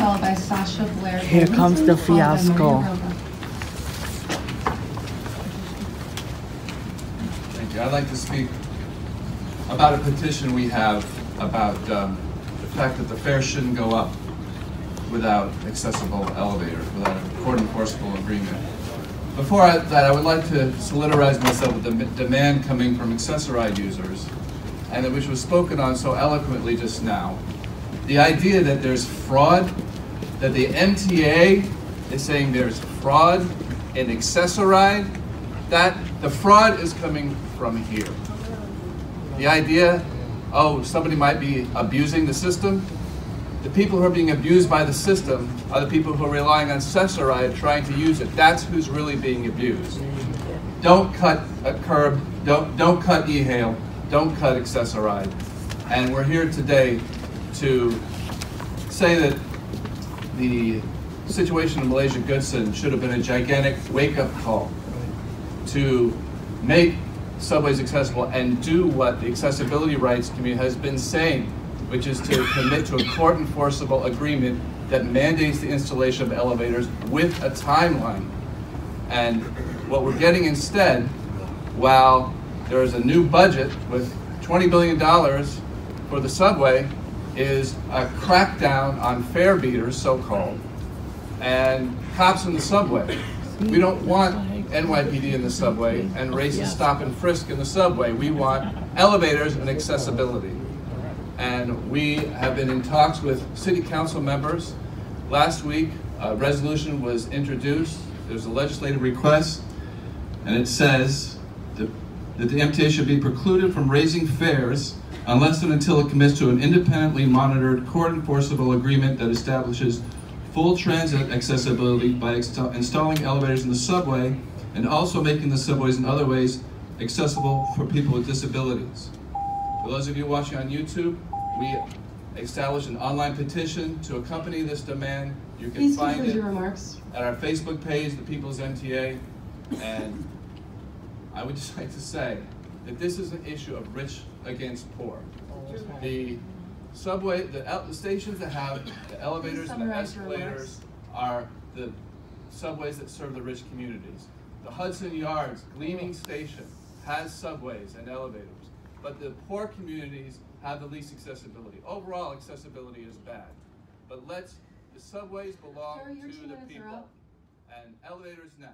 Followed by Sasha Blair. Here comes the Fiasco. Thank you. I'd like to speak about a petition we have about the fact that the fare shouldn't go up without accessible elevators, without a court enforceable agreement. Before that, I would like to solidarize myself with the demand coming from accessoride users, and which was spoken on so eloquently just now. The idea that there's fraud, that the MTA is saying there's fraud in accessoride, that the fraud is coming from here. The idea, oh, somebody might be abusing the system. The people who are being abused by the system are the people who are relying on accessoride trying to use it. That's who's really being abused. Don't cut a curb, don't cut e-hail, don't cut accessoride. And we're here today to say that the situation in Malaysia Goodson should have been a gigantic wake-up call to make subways accessible and do what the accessibility rights community has been saying, which is to commit to a court enforceable agreement that mandates the installation of elevators with a timeline. And what we're getting instead, while there is a new budget with $20 billion for the subway, is a crackdown on fare beaters, so-called, and cops in the subway. We don't want NYPD in the subway and racist stop and frisk in the subway. We want elevators and accessibility. And we have been in talks with city council members. Last week, a resolution was introduced. There's a legislative request, and it says that the MTA should be precluded from raising fares unless and until it commits to an independently monitored, court-enforceable agreement that establishes full transit accessibility by installing elevators in the subway and also making the subways in other ways accessible for people with disabilities. For those of you watching on YouTube, we established an online petition to accompany this demand. You can find it at our Facebook page, The People's MTA. And I would just like to say that this is an issue of rich against poor. The subway, the stations that have the elevators and the escalators are the subways that serve the rich communities. The Hudson Yards Gleaming Station has subways and elevators, but the poor communities have the least accessibility. Overall, accessibility is bad, but the subways belong to the people, and elevators now.